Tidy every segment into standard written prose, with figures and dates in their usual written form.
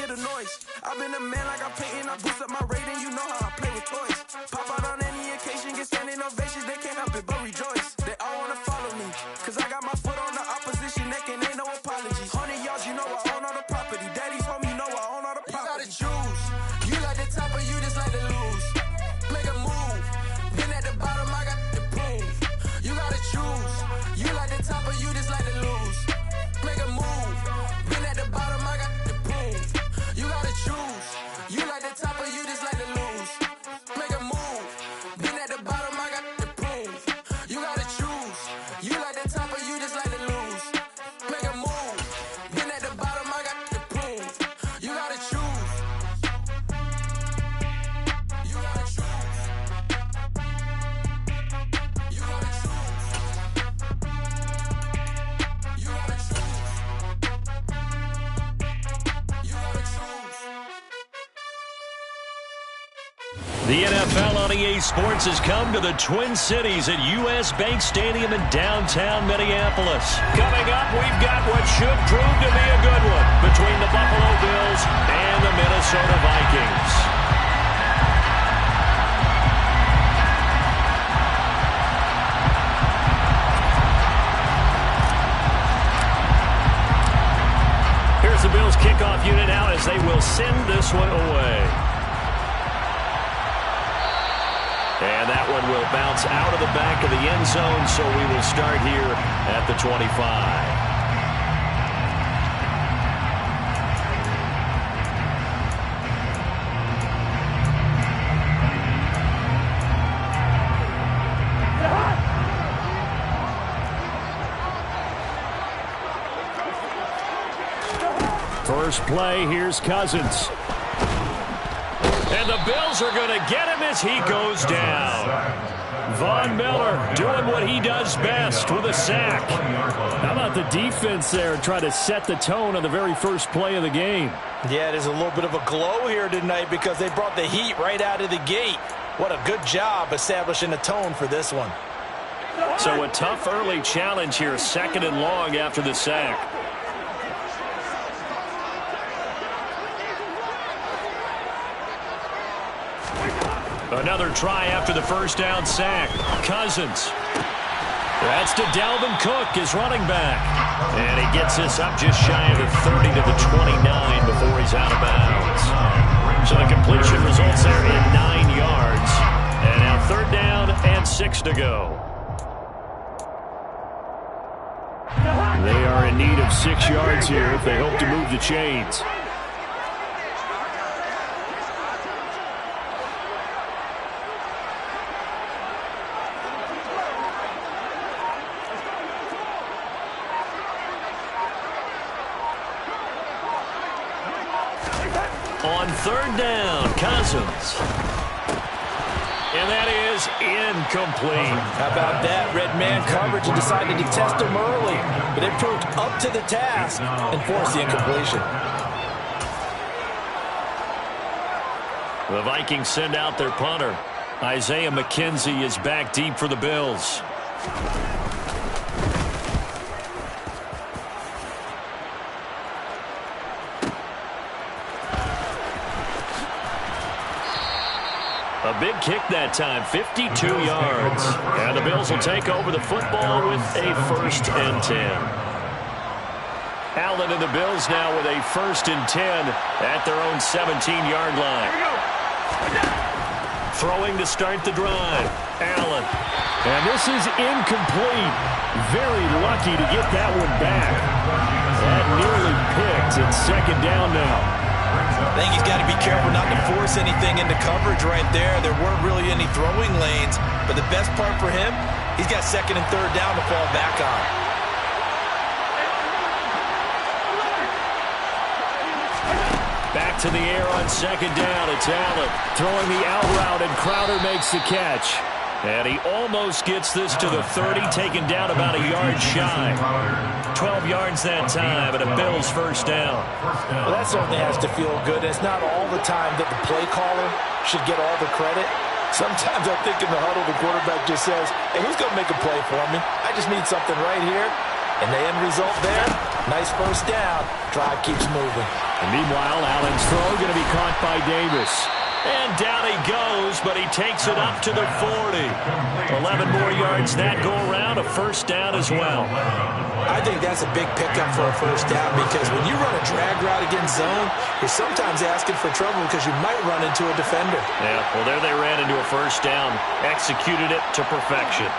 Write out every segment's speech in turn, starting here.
hear the noise. I've been a man like I'm painting, I boost up my rating, you know how I play with toys. Pop out on any occasion, get standing ovations, they can't help it but rejoice. They all wanna follow me, cause I got my foot on the opposition neck and ain't no apologies. 100 yards, you know I own all the property. Daddy's home, you know I own all the property. You gotta choose, you like the top or you just like to lose. Make a move, been at the bottom, I got to prove. You gotta choose, you like the top or you just like to lose. Make a move, been at the bottom, I got to prove. You gotta choose, you like the top or you just like to lose. Make a move, been at the bottom, I got to prove. You gotta choose, you like the top or you just like to lose. Make a move, been at the bottom, I got to prove. You gotta choose. You gotta choose. You gotta choose. You gotta choose. You gotta choose. The NFL on EA Sports has come to the Twin Cities at U.S. Bank Stadium in downtown Minneapolis. Coming up, we've got what should prove to be a good one between the Buffalo Bills and the Minnesota Vikings. Here's the Bills kickoff unit now as they will send this one away. And that one will bounce out of the back of the end zone, so we will start here at the 25. First play, here's Cousins. And the Bills are going to get him as he goes down. Von Miller doing what he does best with a sack. How about the defense there trying to set the tone on the very first play of the game? Yeah, there's a little bit of a glow here tonight because they brought the heat right out of the gate. What a good job establishing the tone for this one. So a tough early challenge here, 2nd and long after the sack. Another try after the first down sack. Cousins. That's to Dalvin Cook, his running back. And he gets this up just shy of the 30 to the 29 before he's out of bounds. So the completion results there in 9 yards. And now 3rd down and 6 to go. They are in need of 6 yards here if they hope to move the chains. On 3rd down, Cousins. And that is incomplete. How about that? Red man coverage and decided to test him early. But it proved up to the task and forced the incompletion. The Vikings send out their punter. Isaiah McKenzie is back deep for the Bills. A big kick that time, 52 yards. And the Bills will take over the football with a 1st and 10. Allen and the Bills now with a 1st and 10 at their own 17-yard line. Throwing to start the drive. Allen. And this is incomplete. Very lucky to get that one back. That nearly picked. It's 2nd down now. I think he's got to be careful not to force anything into coverage right there. There weren't really any throwing lanes, but the best part for him, he's got 2nd and 3rd down to fall back on. Back to the air on 2nd down. It's Allen Throwing the out route, and Crowder makes the catch. And he almost gets this to the 30, taken down about a yard shy. 12 yards that time, and a Bills 1st down. Well, that certainly has to feel good. It's not all the time that the play caller should get all the credit. Sometimes I think in the huddle, the quarterback just says, hey, who's going to make a play for me? I just need something right here. And the end result there, nice 1st down. Drive keeps moving. And meanwhile, Allen's throw going to be caught by Davis. And down he goes, but he takes it up to the 40. 11 more yards that go around, a first down as well. I think that's a big pickup for a first down because when you run a drag route against zone, you're sometimes asking for trouble because you might run into a defender. Yeah, well, there they ran into a first down, executed it to perfection.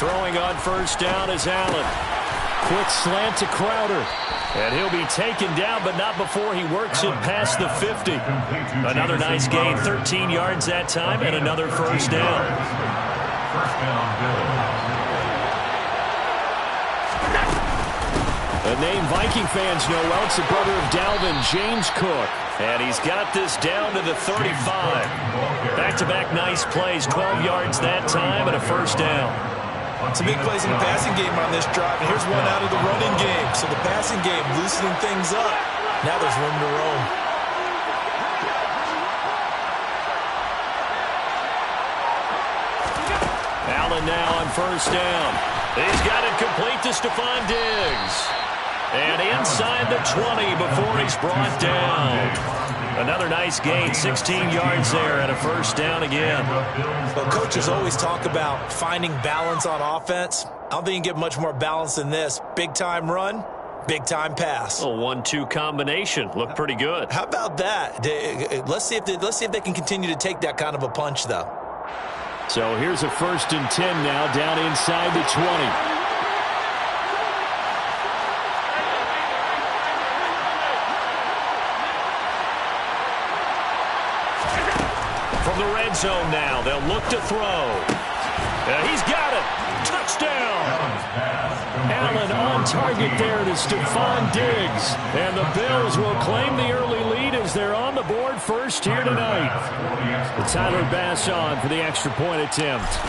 Throwing on first down is Allen. Quick slant to Crowder. And he'll be taken down, but not before he works it past the 50. Another nice gain, 13 yards that time, and another first down. A name Viking fans know well. It's the brother of Dalvin, James Cook. And he's got this down to the 35. Back-to-back nice plays, 12 yards that time, and a first down. Some big plays in the passing game on this drive, and here's one out of the running game. So the passing game loosening things up. Now there's room to roam. Allen now on first down. He's got it complete to Stephon Diggs. And inside the 20 before he's brought down. Another nice gain, 16 yards there, and a first down again. Well, coaches always talk about finding balance on offense. I don't think you can get much more balance than this. Big-time run, big-time pass. A 1-2 combination. Looked pretty good. How about that? Let's see if they can continue to take that kind of a punch, though. So here's a 1st and 10 now, down inside the 20. From the red zone now, they'll look to throw. He's got it. Touchdown. Allen on target there to Stephon Diggs. And the Bills will claim the early lead as they're on the board first here tonight. Tyler Bass on for the extra point attempt.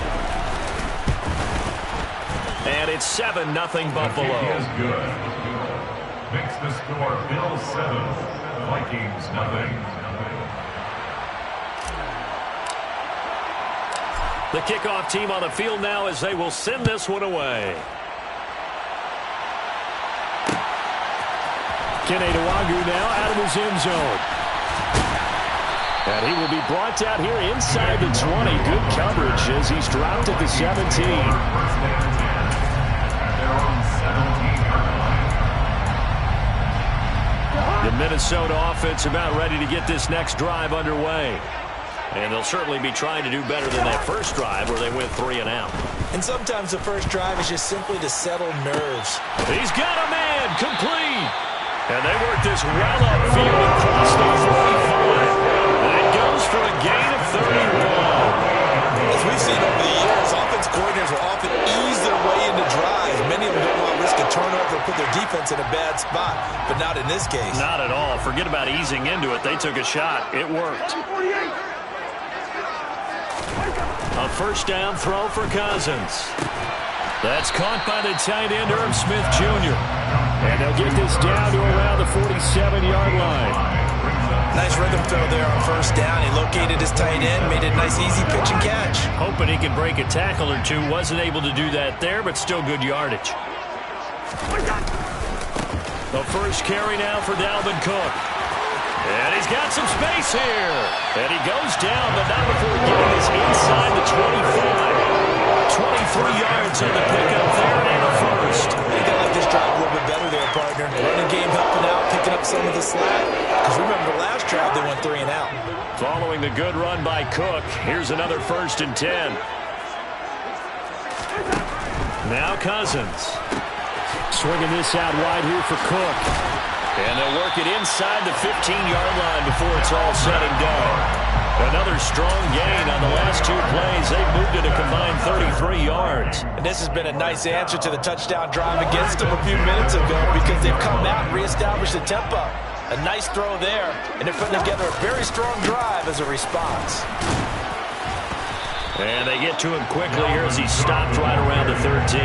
And it's 7-0 Buffalo. Makes the score Bills 7, Vikings 0. The kickoff team on the field now as they will send this one away. Kene Nwangwu now out of his end zone. And he will be brought down here inside the 20. Good coverage as he's dropped at the 17. The Minnesota offense about ready to get this next drive underway. And they'll certainly be trying to do better than that first drive where they went 3 and out. And sometimes the first drive is just simply to settle nerves. He's got a man complete. And they work this well upfield across the 45. And it goes for a gain of 31. As we've seen over the years, offense coordinators will often ease their way into drives. Many of them don't want to risk a turnover or put their defense in a bad spot, but not in this case. Not at all. Forget about easing into it. They took a shot. It worked. A first down throw for Cousins. That's caught by the tight end, Irv Smith Jr. And they'll get this down to around the 47-yard line. Nice rhythm throw there on first down. He located his tight end, made it a nice easy pitch and catch. Hoping he can break a tackle or two. Wasn't able to do that there, but still good yardage. The first carry now for Dalvin Cook. And he's got some space here. And he goes down, but not before getting this inside the 25. 23 yards on the pickup there and a first. You got to like this drive a little bit better there, partner. Running game helping out, picking up some of the slack. Because remember, the last drive they went 3 and out. Following the good run by Cook, here's another 1st and 10. Now Cousins. Swinging this out wide here for Cook. And they'll work it inside the 15-yard line before it's all said and done. Another strong gain on the last 2 plays. They've moved it a combined 33 yards. And this has been a nice answer to the touchdown drive against them a few minutes ago because they've come out and reestablished the tempo. A nice throw there, and they're putting together a very strong drive as a response. And they get to him quickly here as he stopped right around the 13.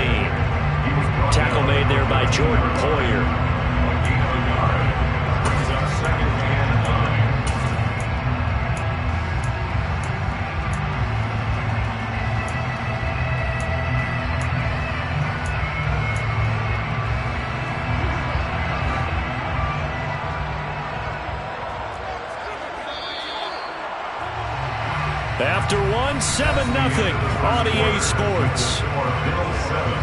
Tackle made there by Jordan Poyer. After one, 7-0 on EA Sports. Bills 7,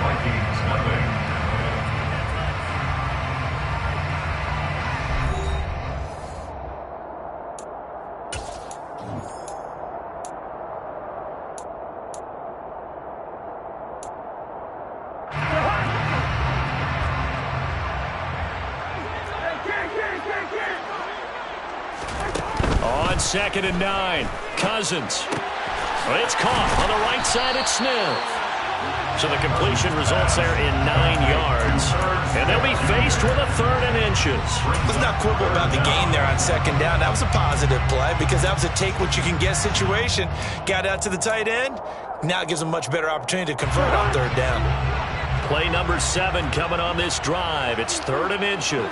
Vikings nothing. On 2nd and 9, Cousins. It's caught on the right side at Smith. So the completion results there in 9 yards. And they'll be faced with a 3rd and inches. Let's not quibble about the gain there on 2nd down. That was a positive play because that was a take-what-you-can-get situation. Got out to the tight end. Now it gives them a much better opportunity to convert on 3rd down. Play number 7 coming on this drive. It's 3rd and inches.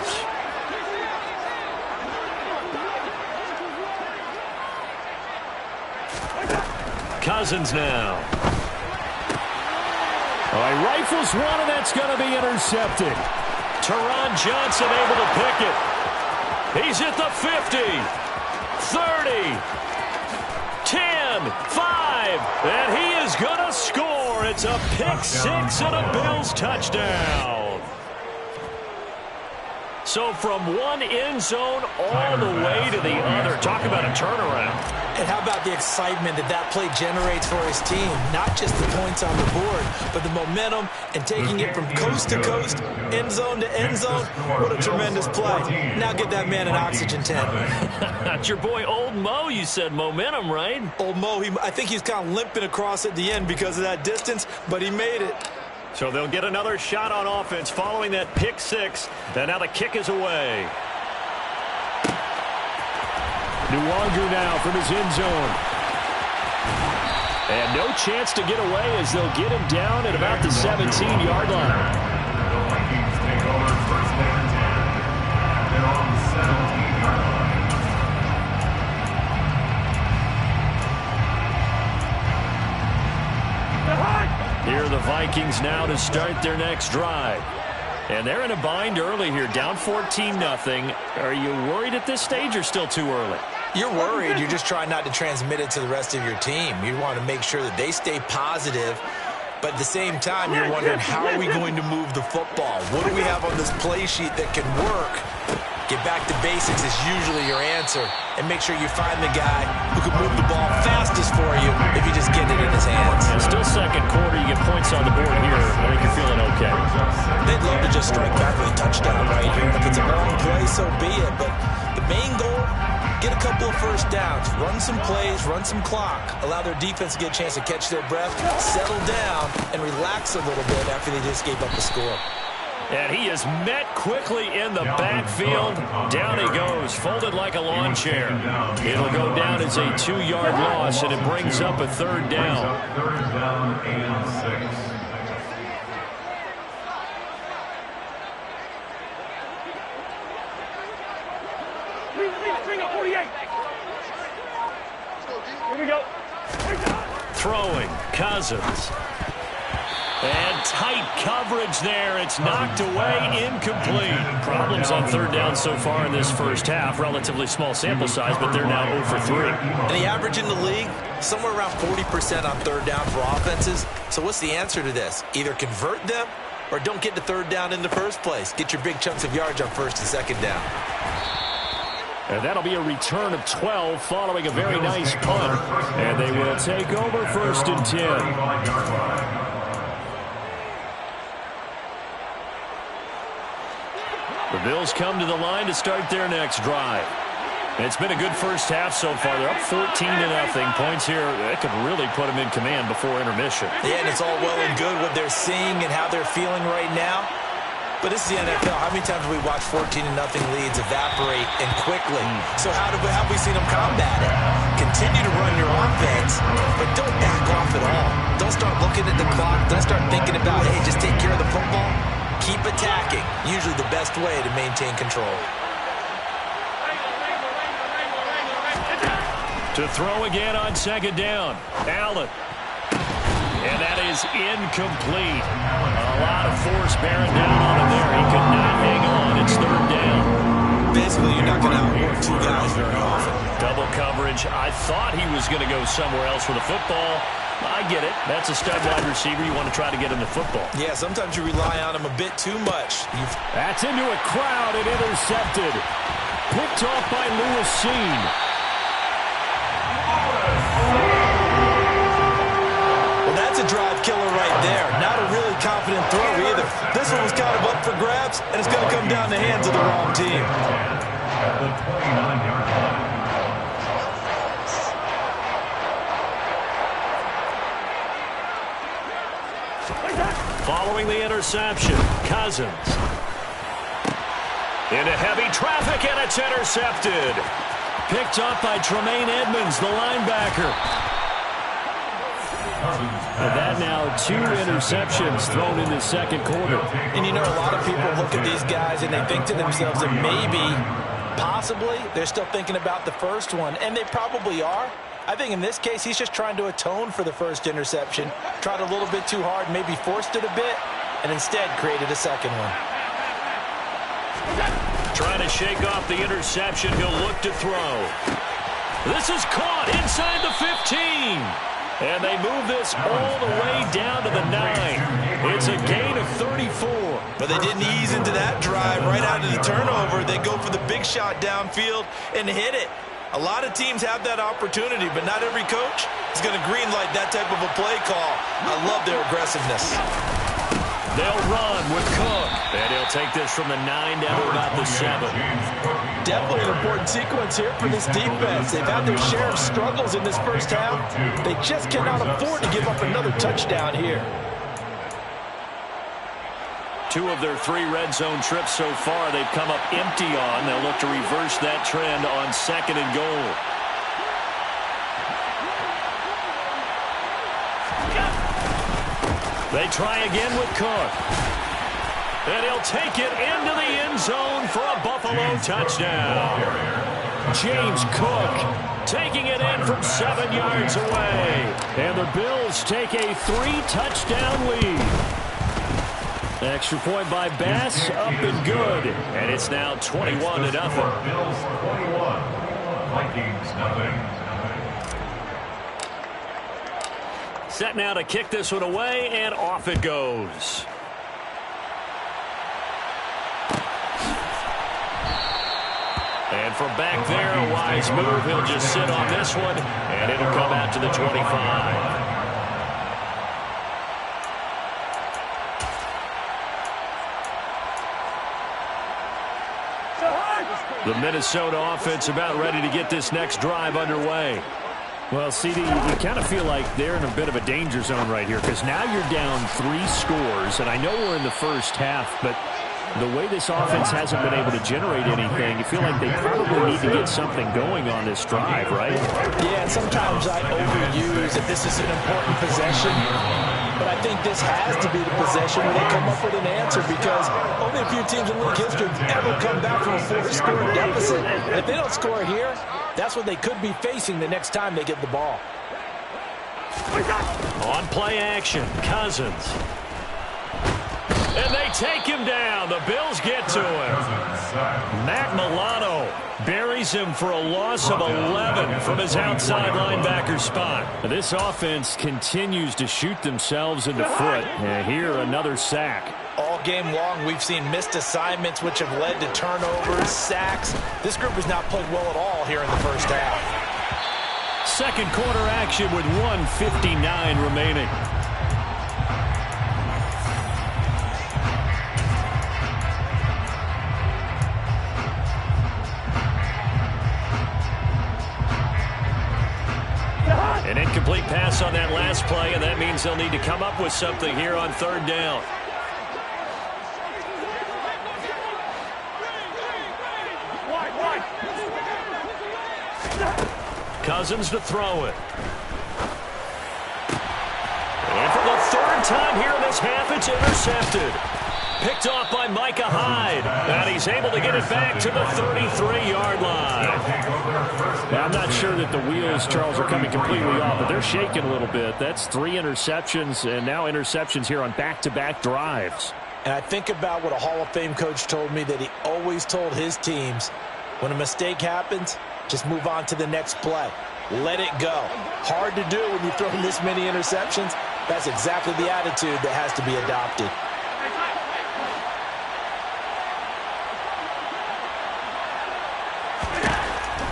Cousins now. All right, rifles one, and that's going to be intercepted. Teron Johnson able to pick it. He's at the 50, 30, 10, 5, and he is going to score. It's a pick 6 and a Bills touchdown. So from one end zone all the way to the other. Talk about a turnaround. And how about the excitement that play generates for his team? Not just the points on the board, but the momentum and taking it from coast to coast, end zone to end zone. What a tremendous play. Now get that man an oxygen tent. That's your boy Old Mo. You said momentum, right? Old Mo, I think he's kind of limping across at the end because of that distance, but he made it. So they'll get another shot on offense following that pick 6. And now the kick is away. Nwangu now from his end zone. And no chance to get away as they'll get him down at about the 17-yard line. The Vikings take over 1st and 10. They're on the 17-yard line. Here are the Vikings now to start their next drive. And they're in a bind early here, down 14-0. Are you worried at this stage or still too early? You're worried. You're just trying not to transmit it to the rest of your team. You want to make sure that they stay positive. But at the same time, you're wondering, how are we going to move the football? What do we have on this play sheet that can work? Get back to basics is usually your answer. And make sure you find the guy who can move the ball fastest for you if you just get it in his hands. And still second quarter, you get points on the board here. I think you're feeling okay. They'd love to just strike back with a touchdown right here. If it's a long play, so be it. But the main goal, get a couple of first downs, run some plays, run some clock, allow their defense to get a chance to catch their breath, settle down, and relax a little bit after they just gave up the score. And he is met quickly in the backfield. Down he goes, folded like a lawn chair. It'll go down as a 2-yard loss, and it brings up a 3rd down. 3rd down and 6. Bring up 48. Here we go. Throwing, Cousins. And tight coverage there. It's knocked away, incomplete. Problems on 3rd down so far in this first half. Relatively small sample size, but they're now 0 for 3. And the average in the league, somewhere around 40% on 3rd down for offenses. So what's the answer to this? Either convert them or don't get to 3rd down in the first place. Get your big chunks of yards on 1st and 2nd down. And that'll be a return of 12 following a very nice punt. And they will take over 1st and 10. The Bills come to the line to start their next drive. It's been a good first half so far. They're up 14-0. Points here, that could really put them in command before intermission. Yeah, and it's all well and good what they're seeing and how they're feeling right now. But this is the NFL. How many times have we watched 14-0 leads evaporate and quickly? So how have we seen them combat it? Continue to run your offense, but don't back off at all. Don't start looking at the clock. Don't start thinking about, hey, just take care of the football. Keep attacking. Usually the best way to maintain control. To throw again on 2nd down. Allen. And that is incomplete. A lot of force bearing down on him there. He could not hang on. It's 3rd down. basically you're not going to outwork two guys very often. Double coverage. I thought he was going to go somewhere else with the football. I get it. That's a stud wide receiver. You want to try to get him the football. Yeah, sometimes you rely on him a bit too much. That's into a crowd and intercepted. Picked off by Lewis Cine. Well, that's a drive killer right there. Not a really confident throw either. This one was kind of up for grabs, and it's going to come down the hands of the wrong team. At the 29-yard line. Following the interception, Cousins. Into heavy traffic, and it's intercepted. Picked up by Tremaine Edmonds, the linebacker. And that now 2 interceptions thrown in the second quarter. And you know, a lot of people look at these guys and they think to themselves that maybe, possibly, they're still thinking about the first one, and they probably are. I think in this case, he's just trying to atone for the first interception. Tried a little bit too hard, maybe forced it a bit, and instead created a second one. Trying to shake off the interception. He'll look to throw. This is caught inside the 15. And they move this all the way down to the 9. It's a gain of 34. But they didn't ease into that drive right out of the turnover. They go for the big shot downfield and hit it. A lot of teams have that opportunity, but not every coach is going to greenlight that type of a play call. I love their aggressiveness. They'll run with Cook. And he'll take this from the 9 down to about the 7. Definitely an important sequence here for this defense. They've had their share of struggles in this first half. They just cannot afford to give up another touchdown here. 2 of their 3 red zone trips so far they've come up empty on. They'll look to reverse that trend on 2nd and goal. They try again with Cook. And he'll take it into the end zone for a Buffalo touchdown. James Cook taking it in from 7 yards away. And the Bills take a 3-touchdown lead. Extra point by Bass, up and good. And it's now 21-0. Bills 21, Vikings nothing. Set now to kick this one away, and off it goes. And from back there, a wise move. He'll just sit on this one, and it'll come out to the 25. The Minnesota offense about ready to get this next drive underway. Well, CD, you kind of feel like they're in a bit of a danger zone right here because now you're down 3 scores, and I know we're in the first half, but the way this offense hasn't been able to generate anything, you feel like they probably need to get something going on this drive, right? Yeah, and sometimes I overuse that this is an important possession, but I think this has to be the possession where they come up with an answer because only a few teams in league history have ever come back from a 4-score deficit. And if they don't score here, that's what they could be facing the next time they get the ball. On play action, Cousins. And they take him down. The Bills get to him. Matt Milano buries him for a loss of 11 from his outside linebacker spot. This offense continues to shoot themselves in the foot. And here, another sack. All game long, we've seen missed assignments which have led to turnovers, sacks. This group has not played well at all here in the first half. Second quarter action with 1:59 remaining. An incomplete pass on that last play, and that means they'll need to come up with something here on 3rd down. Cousins to throw it. And for the 3rd time here in this half, it's intercepted. Picked off by Micah Hyde. And he's able to get it back to the 33-yard line. I'm not sure that the wheels, Charles, are coming completely off, but they're shaking a little bit. That's 3 interceptions, and now interceptions here on back-to-back drives. And I think about what a Hall of Fame coach told me, that he always told his teams, when a mistake happens, just move on to the next play. Let it go. Hard to do when you throw in this many interceptions. That's exactly the attitude that has to be adopted.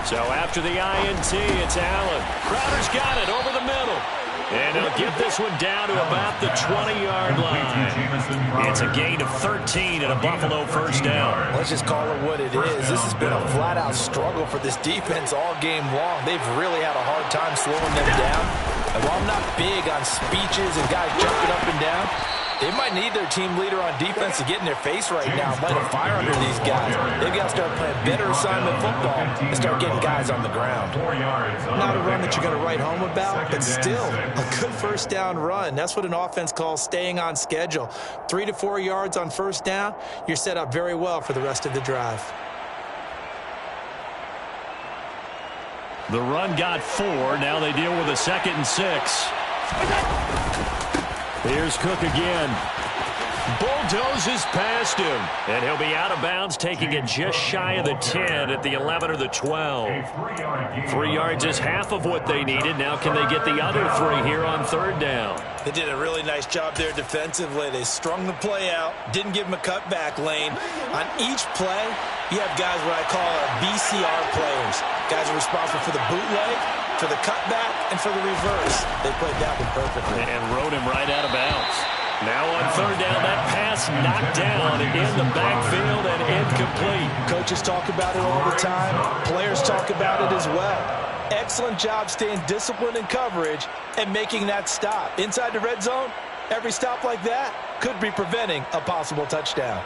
So after the INT, it's Allen. Crowder's got it over the middle. And he'll get this one down to about the 20-yard line. It's a gain of 13 and a Buffalo first down. Let's just call it what it is. This has been a flat-out struggle for this defense all game long. They've really had a hard time slowing them down. And while I'm not big on speeches and guys jumping up and down, they might need their team leader on defense to get in their face right now and light a fire under these guys. They've got to start playing better assignment football and start getting guys on the ground. Not a run that you're going to write home about, but still a good first down run. That's what an offense calls staying on schedule. 3 to 4 yards on first down, you're set up very well for the rest of the drive. The run got 4. Now they deal with a 2nd and 6. Here's Cook again. Bulldozes past him. And he'll be out of bounds, taking it just shy of the 10 at the 11 or the 12. 3 yards is half of what they needed. Now can they get the other 3 here on third down? They did a really nice job there defensively. They strung the play out, didn't give him a cutback lane. On each play, you have guys what I call BCR players. Guys are responsible for the bootleg, for the cutback, and for the reverse. They played that one perfectly. And rode him right out of bounds. Now on third down, that pass knocked down in the backfield and incomplete. Coaches talk about it all the time. Players talk about it as well. Excellent job staying disciplined in coverage and making that stop. Inside the red zone, every stop like that could be preventing a possible touchdown.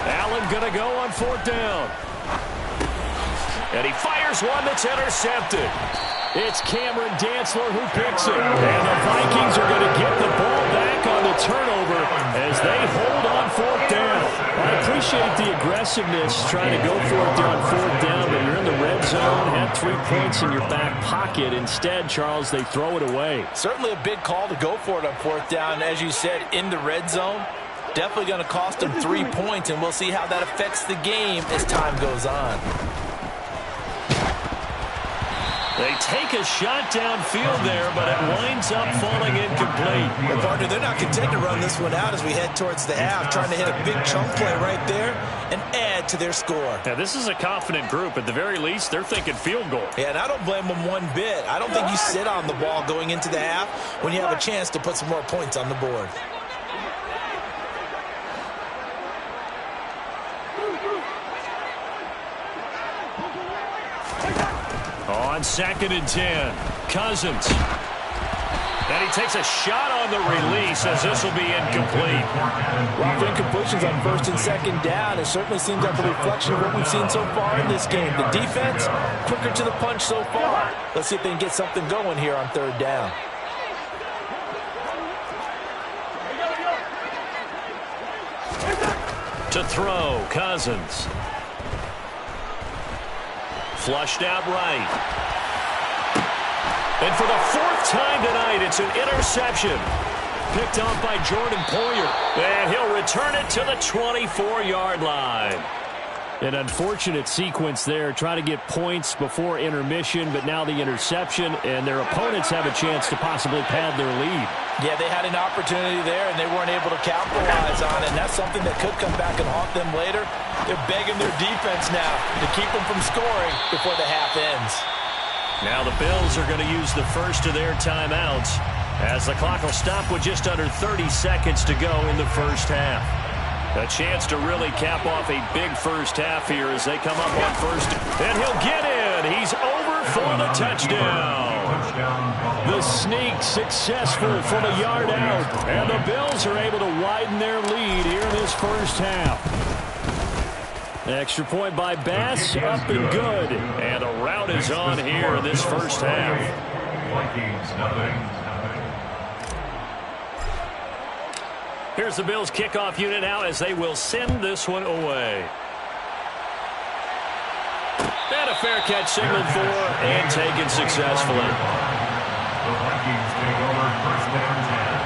Allen going to go on fourth down. And he fires one that's intercepted. It's Cameron Dantzler who picks it. And the Vikings are going to get the ball back on the turnover as they hold on fourth down. I appreciate the aggressiveness trying to go for it on fourth down, but you're in the red zone, had 3 points in your back pocket. Instead, Charles, they throw it away. Certainly a big call to go for it on fourth down. As you said, in the red zone, definitely going to cost them 3 points, and we'll see how that affects the game as time goes on. They take a shot downfield there, but it winds up falling incomplete. Well, partner, they're not content to run this one out as we head towards the half, trying to hit a big chunk play right there and add to their score. Now, this is a confident group. At the very least, they're thinking field goal. Yeah, and I don't blame them one bit. I don't think you sit on the ball going into the half when you have a chance to put some more points on the board. On 2nd and 10, Cousins. And he takes a shot on the release as this will be incomplete. Well, for incompletions on 1st and 2nd down, it certainly seems like a reflection of what we've seen so far in this game. The defense, quicker to the punch so far. Let's see if they can get something going here on 3rd down. To throw, Cousins. Flushed out right. And for the 4th time tonight, it's an interception. Picked off by Jordan Poyer. And he'll return it to the 24-yard line. An unfortunate sequence there, trying to get points before intermission, but now the interception, and their opponents have a chance to possibly pad their lead. Yeah, they had an opportunity there, and they weren't able to capitalize on it, and that's something that could come back and haunt them later. They're begging their defense now to keep them from scoring before the half ends. Now the Bills are going to use the first of their timeouts as the clock will stop with just under 30 seconds to go in the first half. A chance to really cap off a big first half here as they come up on first. And he'll get in. He's over for the touchdown. The sneak successful from a yard out. And the Bills are able to widen their lead here in this first half. Extra point by Bass, up and good. And a rout is on here in this first half. Vikings, nothing. Here's the Bills kickoff unit out as they will send this one away. And a fair catch signaled for and taken successfully. The Vikings take over first down and 10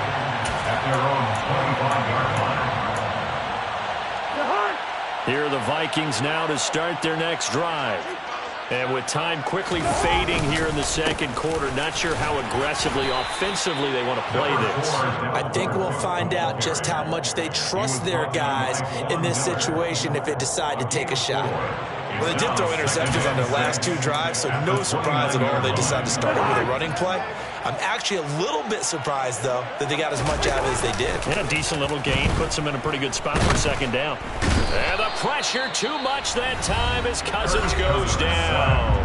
at their own 25-yard line. Here are the Vikings now to start their next drive. And with time quickly fading here in the second quarter, not sure how aggressively, offensively they want to play this. I think we'll find out just how much they trust their guys in this situation if they decide to take a shot. Well, they did throw interceptions on their last 2 drives, so no surprise at all they decided to start it with a running play. I'm actually a little bit surprised, though, that they got as much out of it as they did. And a decent little gain puts them in a pretty good spot for second down. And the pressure too much that time as Cousins goes down.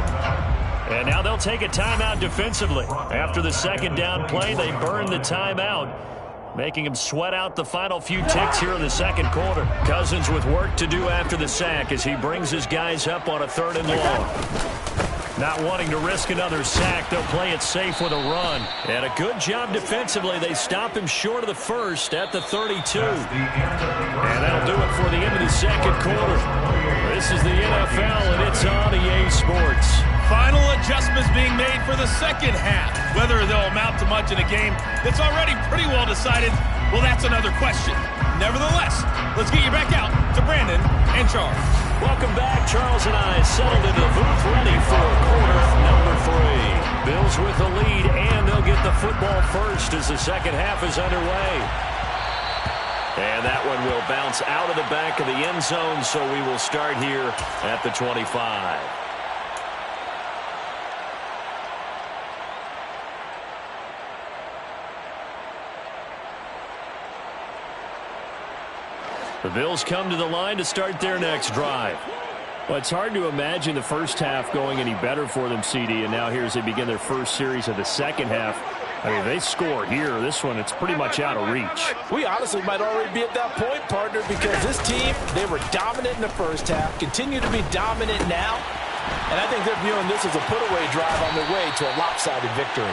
And now they'll take a timeout defensively. After the second down play, they burn the timeout, making him sweat out the final few ticks here in the second quarter. Cousins with work to do after the sack as he brings his guys up on a 3rd and long. Not wanting to risk another sack, they'll play it safe with a run. And a good job defensively. They stop him short of the first at the 32. And that'll do it for the end of the second quarter. This is the NFL, and it's on EA Sports. Final adjustments being made for the second half. Whether they'll amount to much in a game that's already pretty well decided, well, that's another question. Nevertheless, let's get you back out to Brandon and Charles. Welcome back. Charles and I settled into the booth ready for quarter number 3. Bills with the lead, and they'll get the football first as the second half is underway. And that one will bounce out of the back of the end zone, so we will start here at the 25. The Bills come to the line to start their next drive. Well, it's hard to imagine the first half going any better for them, CD, and now here as they begin their first series of the second half. I mean, they score here. This one, it's pretty much out of reach. We honestly might already be at that point, partner, because this team, they were dominant in the first half, continue to be dominant now, and I think they're viewing this as a put-away drive on their way to a lopsided victory.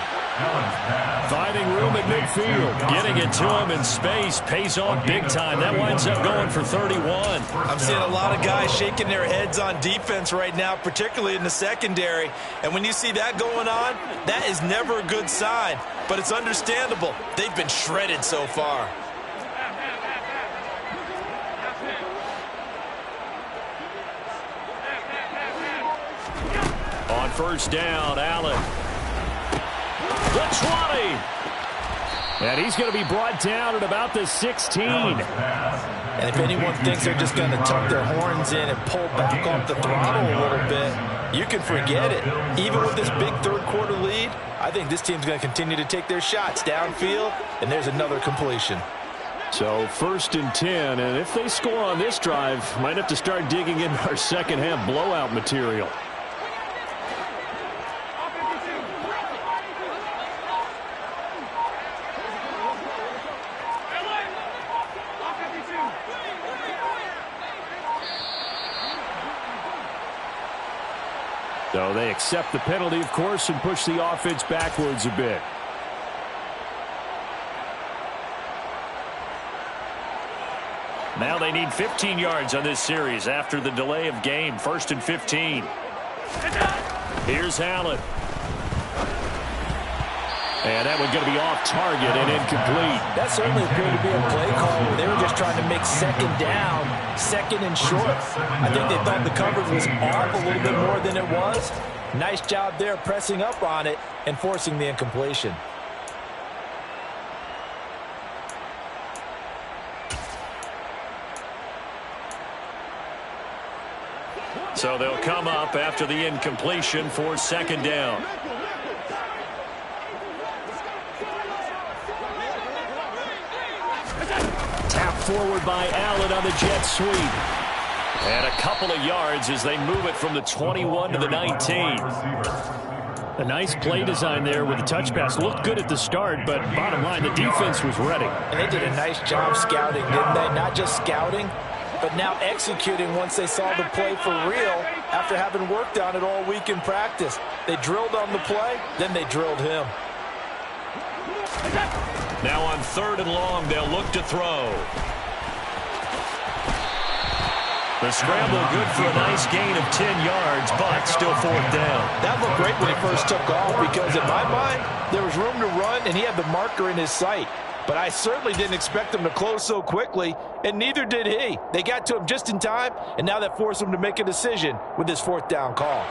Finding room at midfield. Getting it to him in space pays off big time. That winds up going for 31. I'm seeing a lot of guys shaking their heads on defense right now, particularly in the secondary. And when you see that going on, that is never a good sign. But it's understandable. They've been shredded so far. On first down, Allen. The 20. And he's going to be brought down at about the 16. And if anyone thinks they're just going to tuck their horns in and pull back off the throttle a little bit, you can forget it. Even with this big third quarter lead, I think this team's going to continue to take their shots downfield, and there's another completion. So 1st and 10, and if they score on this drive, might have to start digging in our second half blowout material. So they accept the penalty, of course, and push the offense backwards a bit. Now they need 15 yards on this series after the delay of game. 1st and 15. Here's Allen. And that one's going to be off target and incomplete. That certainly appeared to be a play call where they were just trying to make second down, 2nd and short. I think they thought the coverage was off a little bit more than it was. Nice job there pressing up on it and forcing the incompletion. So they'll come up after the incompletion for second down. Forward by Allen on the jet sweep. And a couple of yards as they move it from the 21 to the 19. A nice play design there with the touch pass. Looked good at the start, but bottom line, the defense was ready. And they did a nice job scouting, didn't they? Not just scouting, but now executing once they saw the play for real after having worked on it all week in practice. They drilled on the play, then they drilled him. Now on 3rd and long, they'll look to throw. The scramble good for a nice gain of 10 yards, but still 4th down. That looked great when he first took off because in my mind, there was room to run and he had the marker in his sight. But I certainly didn't expect him to close so quickly, and neither did he. They got to him just in time, and now that forced him to make a decision with his 4th down call.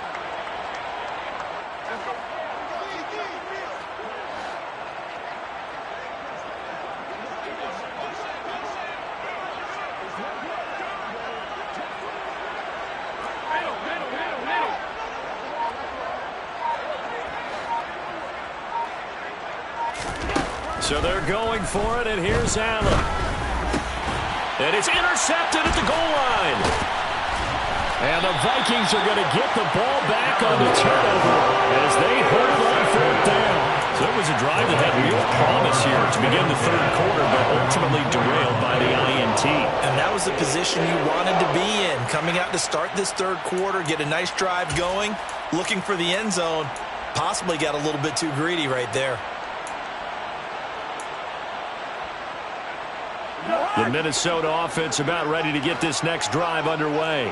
So they're going for it, and here's Allen. And it's intercepted at the goal line. And the Vikings are going to get the ball back on the turnover as they hold it on 4th down. So it was a drive that had real promise here to begin the 3rd quarter, but ultimately derailed by the INT. And that was the position you wanted to be in, coming out to start this 3rd quarter, get a nice drive going, looking for the end zone. Possibly got a little bit too greedy right there. The Minnesota offense about ready to get this next drive underway.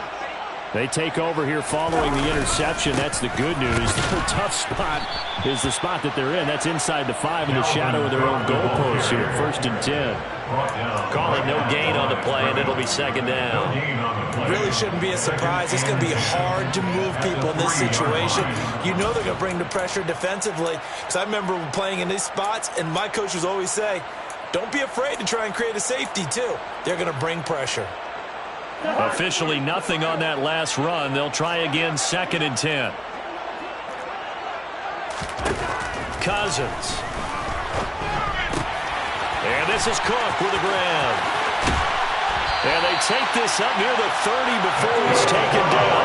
They take over here following the interception. That's the good news. Their tough spot is the spot that they're in. That's inside the 5 in the shadow of their own goalpost here. 1st and 10. Call it no gain on the play, and it'll be 2nd down. Really shouldn't be a surprise. It's going to be hard to move people in this situation. You know they're going to bring the pressure defensively. Because I remember playing in these spots, and my coach was always say, don't be afraid to try and create a safety, too. They're going to bring pressure. Officially nothing on that last run. They'll try again, 2nd and 10. Cousins. And this is Cook with the grab. And they take this up near the 30 before he's taken down.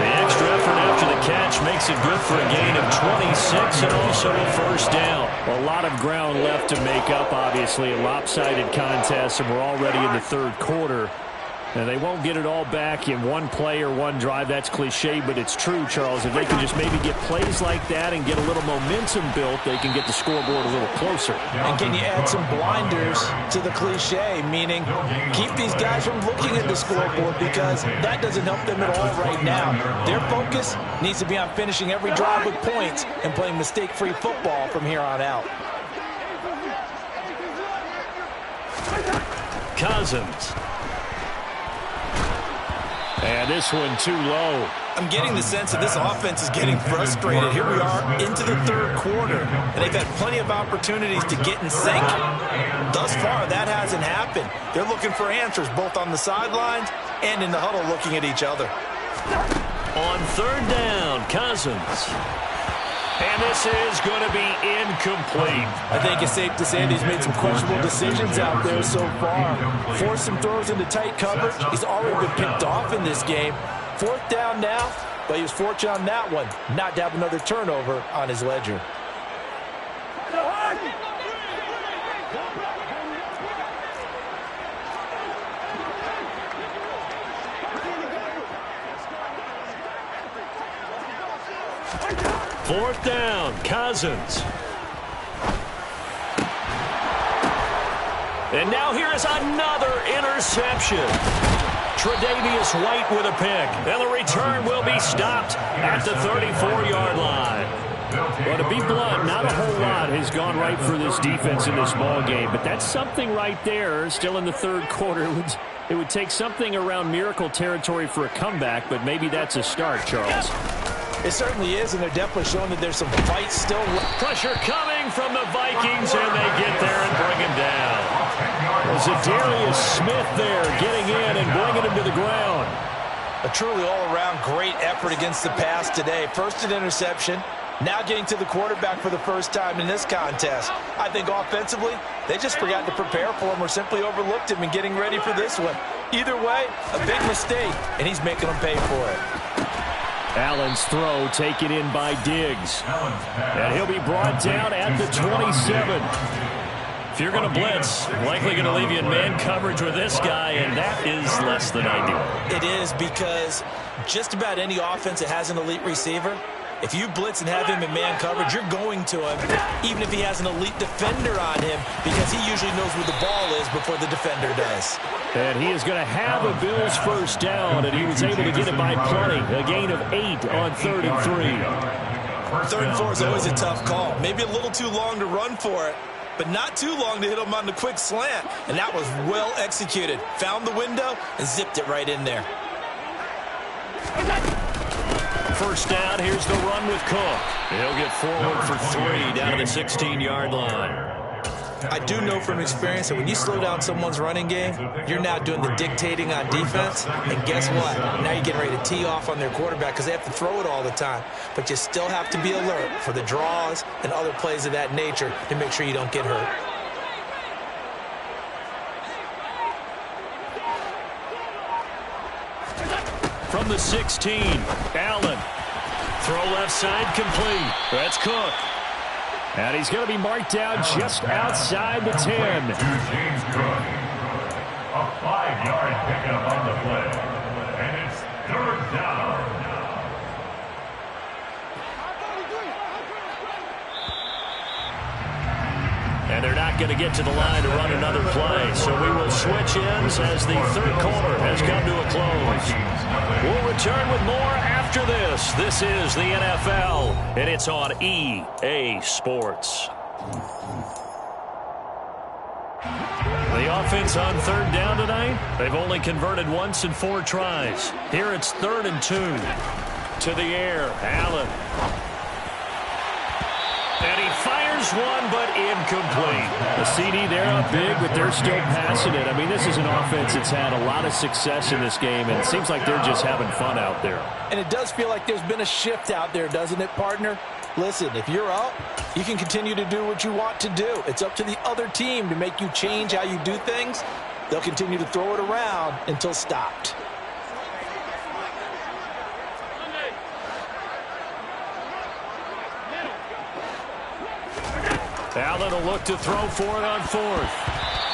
The extra effort after the catch makes it good for a gain of 26 and also a 1st down. A lot of ground left to make up, obviously. A lopsided contest, and we're already in the 3rd quarter. And they won't get it all back in one play or one drive. That's cliche, but it's true, Charles. If they can just maybe get plays like that and get a little momentum built, they can get the scoreboard a little closer. And can you add some blinders to the cliche, meaning keep these guys from looking at the scoreboard because that doesn't help them at all right now. Their focus needs to be on finishing every drive with points and playing mistake-free football from here on out. Cousins. And this one too low. I'm getting the sense that this offense is getting frustrated. Here we are into the 3rd quarter, and they've had plenty of opportunities to get in sync. Thus far, that hasn't happened. They're looking for answers both on the sidelines and in the huddle looking at each other. On 3rd down, Cousins. And this is going to be incomplete. I think it's safe to say that he's made some questionable decisions out there so far. Forced some throws into tight coverage. He's already been picked off in this game. 4th down now, but he was fortunate on that one not to have another turnover on his ledger. Fourth down, Cousins. And now here is another interception. Tre'Davious White with a pick. And the return will be stopped at the 34-yard line. Well, to be blunt, not a whole lot has gone right for this defense in this ball game, but that's something right there. Still in the 3rd quarter. It would take something around miracle territory for a comeback, but maybe that's a start, Charles. It certainly is, and they're definitely showing that there's some fight still. Pressure coming from the Vikings, and they get there and bring him down. Zadarius Smith there getting in and bringing him to the ground. A truly all-around great effort against the pass today. First an interception, now getting to the quarterback for the first time in this contest. I think offensively, they just forgot to prepare for him or simply overlooked him in getting ready for this one. Either way, a big mistake, and he's making them pay for it. Allen's throw taken in by Diggs. And he'll be brought down at the 27. If you're going to blitz, likely going to leave you in man coverage with this guy, and that is less than ideal. It is, because just about any offense that has an elite receiver, If you blitz and have him in man coverage, you're going to him, even if he has an elite defender on him, because he usually knows where the ball is before the defender does. And he is going to have a Bills first down, and he was able to get it by plenty. A gain of 8 on 3rd and 3. 3rd and 4 is always a tough call. Maybe a little too long to run for it, but not too long to hit him on the quick slant. And that was well executed. Found the window and zipped it right in there. First down, here's the run with Cook. He'll get forward for 3 down to the 16-yard line. I do know from experience that when you slow down someone's running game, you're now doing the dictating on defense. And guess what? Now you're getting ready to tee off on their quarterback because they have to throw it all the time. But you still have to be alert for the draws and other plays of that nature to make sure you don't get hurt. From the 16, Allen. Throw left side complete. That's Cook. And he's going to be marked down just outside the 10. To James Cook. A 5-yard pickup on the play. And it's 3rd down. And they're not going to get to the line to run another play. So we will switch ends as the 3rd quarter has come to a close. We'll return with more after this. This is the NFL, and it's on EA Sports. The offense on 3rd down tonight, they've only converted once in 4 tries. Here it's 3rd and 2. To the air, Allen. And he fires one, but incomplete. The CD, they're up big, but they're still passing it. I mean, this is an offense that's had a lot of success in this game, and it seems like they're just having fun out there. And it does feel like there's been a shift out there, doesn't it, partner? Listen, if you're up, you can continue to do what you want to do. It's up to the other team to make you change how you do things. They'll continue to throw it around until stopped. Allen will look to throw for it on 4th.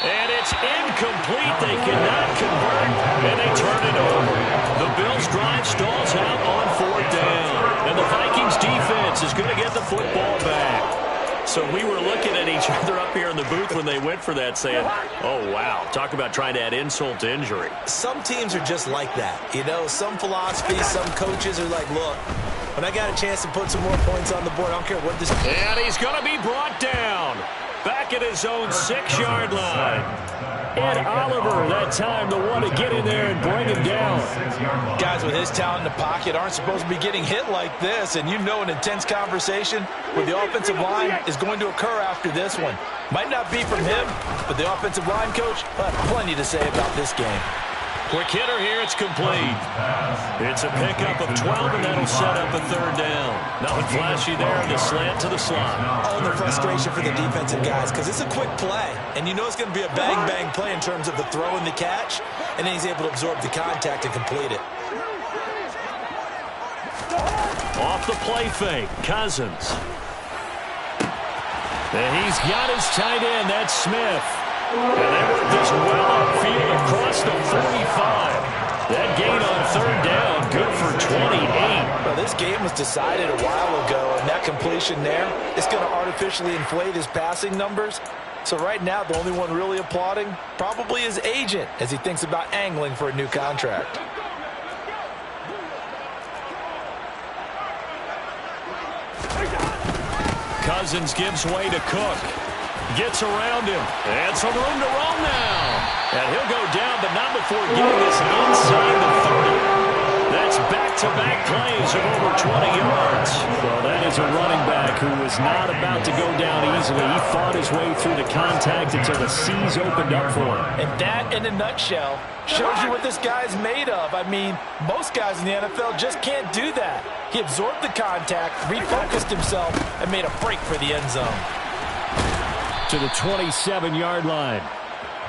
And it's incomplete. They cannot convert, and they turn it over. The Bills' drive stalls out on 4th down. And the Vikings defense is going to get the football back. So we were looking at each other up here in the booth when they went for that saying, oh, wow, talk about trying to add insult to injury. Some teams are just like that. You know, some philosophies, some coaches are like, look, when I got a chance to put some more points on the board, I don't care what this... And he's going to be brought down back at his own 6-yard line. Ed Oliver, that time, the one to get in there and bring him down. Guys with his talent in the pocket aren't supposed to be getting hit like this, and you know an intense conversation with the offensive line is going to occur after this one. Might not be from him, but the offensive line coach will have plenty to say about this game. Quick hitter here, it's complete. It's a pickup of 12, and that'll set up a 3rd down. Nothing flashy there, the slant to the slot. Oh, and the frustration for the defensive guys, because it's a quick play, and you know it's going to be a bang-bang play in terms of the throw and the catch, and then he's able to absorb the contact and complete it. Off the play fake, Cousins. And he's got his tight end, that's Smith. And they work this well upfield across the 45. That gain on 3rd down, good for 28. Well, this game was decided a while ago, and that completion there is going to artificially inflate his passing numbers. So right now, the only one really applauding probably his agent as he thinks about angling for a new contract. Cousins gives way to Cook. Gets around him. And some room to roam now. And he'll go down, but not before getting this inside the 30. That's back-to-back plays of over 20 yards. Well, that is a running back who was not about to go down easily. He fought his way through the contact until the seas opened up for him. And that, in a nutshell, shows you what this guy's made of. I mean, most guys in the NFL just can't do that. He absorbed the contact, refocused himself, and made a break for the end zone. To the 27-yard line.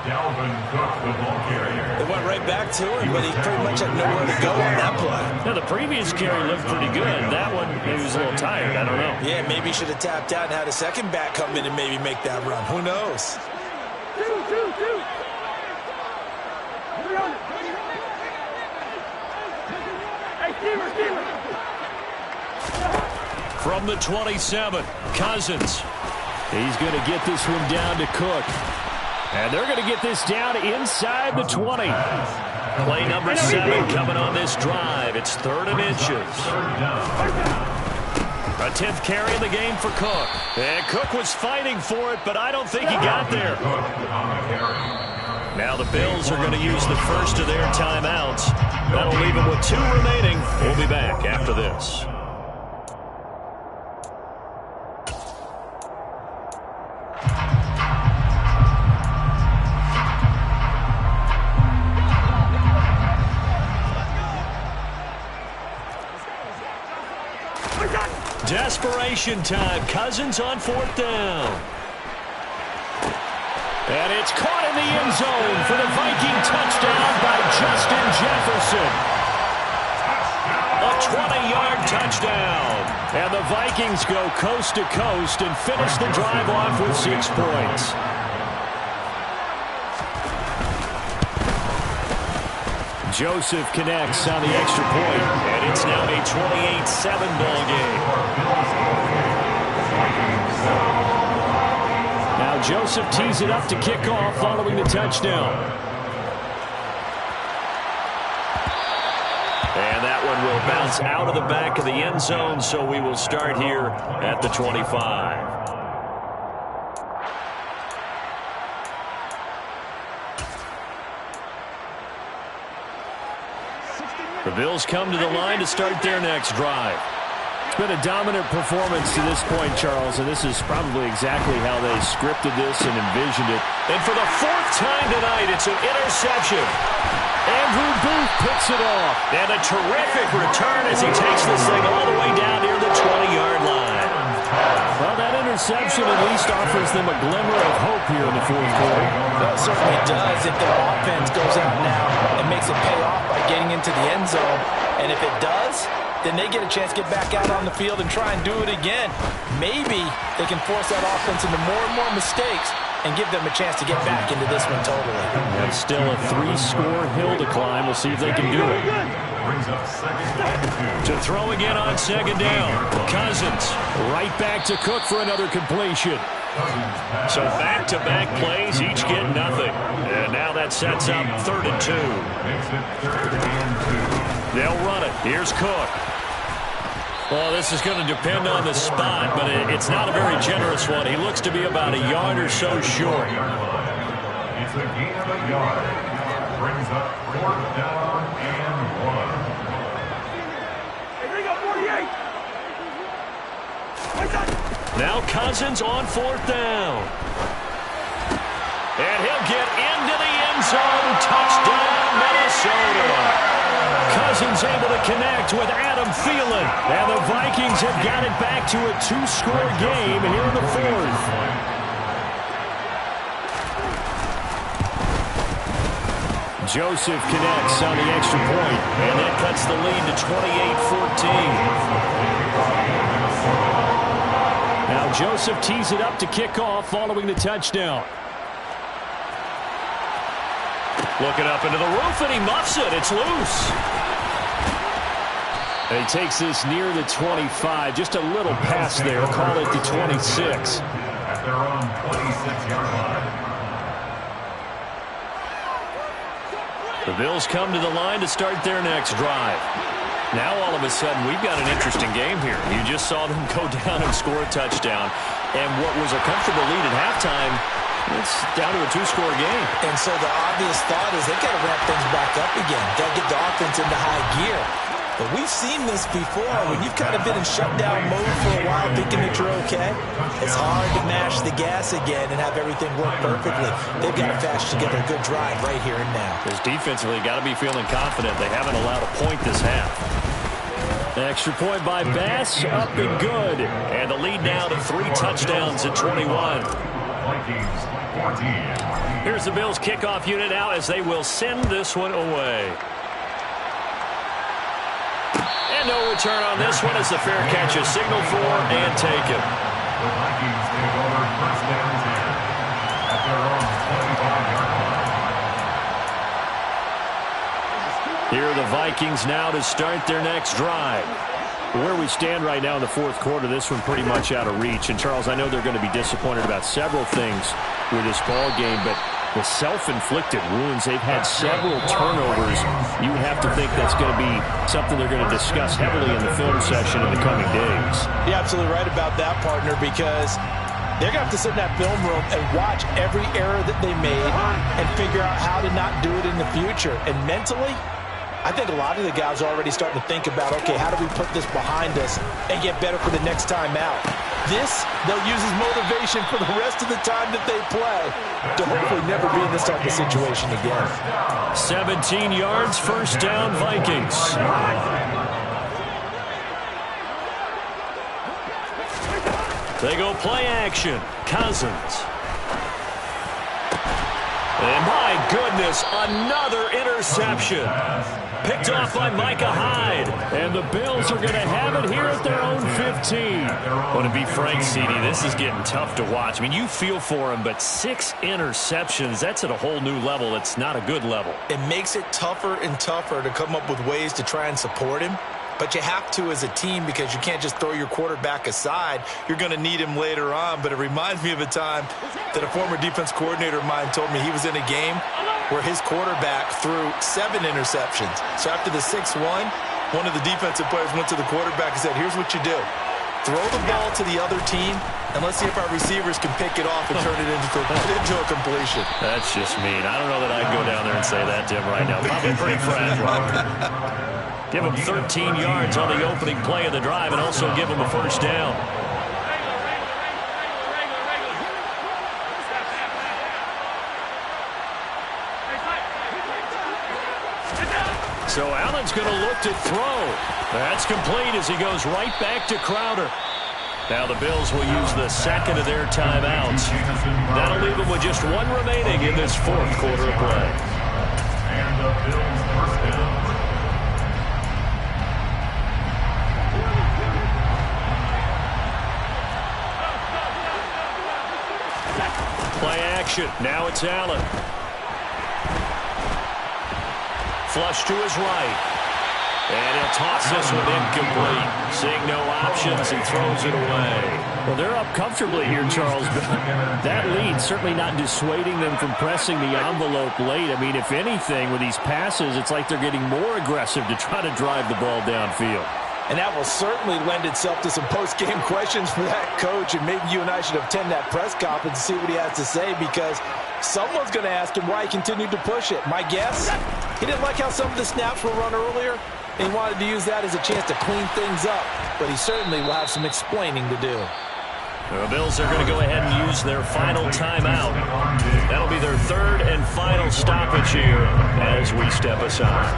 Dalvin Cook, the ball carrier. They went right back to him, but he pretty much had nowhere to go on that play. Now, the previous carry looked pretty good. That one, he was a little tired. I don't know. Yeah, maybe he should have tapped out and had a second back come in and maybe make that run. Who knows? From the 27, Cousins. He's going to get this one down to Cook. And they're going to get this down inside the 20. Play number 7 coming on this drive. It's 3rd and inches. A 10th carry in the game for Cook. And Cook was fighting for it, but I don't think he got there. Now the Bills are going to use the first of their timeouts. That'll leave them with 2 remaining. We'll be back after this. Desperation time. Cousins on 4th down. And it's caught in the end zone for the Viking touchdown by Justin Jefferson. A 20-yard touchdown. And the Vikings go coast to coast and finish the drive off with 6 points. Joseph connects on the extra point. And it's now a 28-7 ball game. Now Joseph tees it up to kick off following the touchdown. And that one will bounce out of the back of the end zone, so we will start here at the 25. The Bills come to the line to start their next drive. It's been a dominant performance to this point, Charles, and this is probably exactly how they scripted this and envisioned it. And for the 4th time tonight, it's an interception. Andrew Booth picks it off. And a terrific return as he takes this thing all the way down near the 20-yard line. Well, that interception at least offers them a glimmer of hope here in the 4th quarter. Well, it certainly does if their offense goes out now and makes it pay off by getting into the end zone. And if it does, then they get a chance to get back out on the field and try and do it again. Maybe they can force that offense into more and more mistakes and give them a chance to get back into this one totally. That's still a 3-score hill to climb. We'll see if they can do it. To throw again on 2nd down. Cousins right back to Cook for another completion. So back-to-back plays, each get nothing. And now that sets up 3rd and 2. They'll run it. Here's Cook. Well, this is going to depend on the spot, but it's not a very generous one. He looks to be about a yard or so short. It's a gain of a yard. Brings up 4th down and 1. Hey, bring up 48. Now Cousins on 4th down. And he'll get into the end zone. Touchdown, Minnesota. Cousins able to connect with Adam Thielen. And the Vikings have got it back to a 2-score game here in the 4th. Joseph connects on the extra point. And that cuts the lead to 28-14. Now Joseph tees it up to kick off following the touchdown. Looking up into the roof, and he muffs it. It's loose. And he takes this near the 25. Just a little pass there. Call it the 26. At their own 26-yard line. The Bills come to the line to start their next drive. Now all of a sudden we've got an interesting game here. You just saw them go down and score a touchdown. And what was a comfortable lead at halftime, it's down to a 2-score game. And so the obvious thought is they've got to ramp things back up again. Got to get the offense into high gear. But we've seen this before. When you've kind of been in shutdown mode for a while thinking that you're okay, it's hard to mash the gas again and have everything work perfectly. They've got to patch together a good drive right here and now. Because defensively, got to be feeling confident. They haven't allowed a point this half. Extra point by Bass, up and good. And the lead now to 3 touchdowns at 21. Vikings 14. Here's the Bills kickoff unit now as they will send this one away. And no return on this one as the fair catch is signaled for and taken. The Vikings take over 1st and 10 at their own 25-yard line. Here are the Vikings now to start their next drive. Where we stand right now in the fourth quarter, this one pretty much out of reach. And, Charles, I know they're going to be disappointed about several things with this ball game, but the self-inflicted wounds, they've had several turnovers. You have to think that's going to be something they're going to discuss heavily in the film session in the coming days. You're absolutely right about that, partner, because they're going to have to sit in that film room and watch every error that they made and figure out how to not do it in the future. And mentally, I think a lot of the guys are already starting to think about, okay, how do we put this behind us and get better for the next time out? This, they'll use as motivation for the rest of the time that they play to hopefully never be in this type of situation again. 17 yards, first down, Vikings. They go play action. Cousins. And my goodness, another interception. Picked off by Micah Hyde. And the Bills are going to have it here at their own 15. Well, to be frank, CD, this is getting tough to watch. I mean, you feel for him, but 6 interceptions, that's at a whole new level. It's not a good level. It makes it tougher and tougher to come up with ways to try and support him. But you have to as a team because you can't just throw your quarterback aside. You're going to need him later on. But it reminds me of a time that a former defense coordinator of mine told me he was in a game where his quarterback threw 7 interceptions. So after the 6th one of the defensive players went to the quarterback and said, here's what you do. Throw the ball to the other team, and let's see if our receivers can pick it off and turn it into a completion. That's just mean. I don't know that I'd go down there and say that to him right now. Probably pretty fragile. Give him 13 yards on the opening play of the drive and also give him a first down. So Allen's going to look to throw. That's complete as he goes right back to Crowder. Now the Bills will use the second of their timeouts. That'll leave them with just 1 remaining in this fourth quarter of play. And the Bills first down. Play action. Now it's Allen. Flush to his right. And he'll toss this one incomplete. Seeing no options, he throws it away. Well, they're up comfortably here, Charles, but that lead certainly not dissuading them from pressing the envelope late. I mean, if anything, with these passes, it's like they're getting more aggressive to try to drive the ball downfield. And that will certainly lend itself to some post-game questions for that coach, and maybe you and I should attend that press conference and see what he has to say, because someone's going to ask him why he continued to push it. My guess, he didn't like how some of the snaps were run earlier, and he wanted to use that as a chance to clean things up, but he certainly will have some explaining to do. The Bills are going to go ahead and use their final timeout. That'll be their third and final stoppage here as we step aside.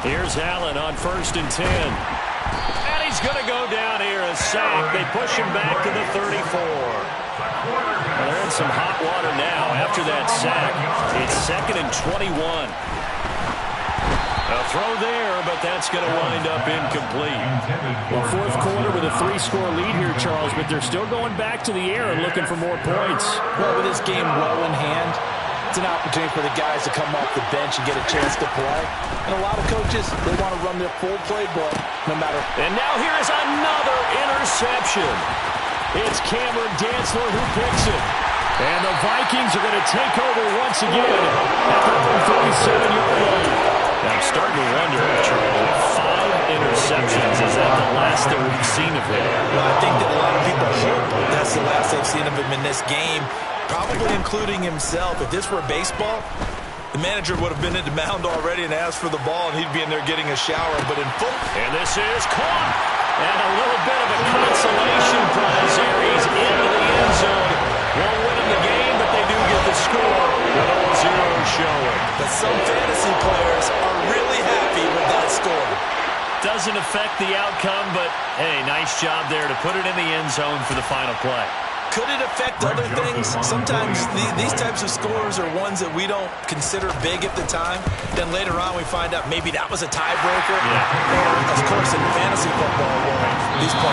Here's Allen on 1st and 10. And he's going to go down here, a sack. They push him back to the 34. Well, they're in some hot water now after that sack. It's 2nd and 21. A throw there, but that's going to wind up incomplete. Well, fourth quarter with a 3-score lead here, Charles, but they're still going back to the air and looking for more points. Well, with this game well in hand, it's an opportunity for the guys to come off the bench and get a chance to play. And a lot of coaches, they want to run their full playbook no matter. And now here is another interception. It's Cameron Dantzler who picks it. And the Vikings are going to take over once again at their own 37-yard line. I'm starting to wonder, Charlie, 5 interceptions, is that the last that we've seen of him? Well, I think that a lot of people hope that's the last they've seen of him in this game, probably including himself. If this were baseball, the manager would have been at the mound already and asked for the ball, and he'd be in there getting a shower. But in football, and this is caught. And a little bit of a consolation prize here. He's into the end zone. Won't win him the game, but they do get the score with a 0 showing. But some fantasy players are really happy with that score. Doesn't affect the outcome, but, hey, nice job there to put it in the end zone for the final play. Could it affect other things? Sometimes these types of scores are ones that we don't consider big at the time. Then later on we find out maybe that was a tiebreaker. Yeah. Or, of course, in fantasy football, these players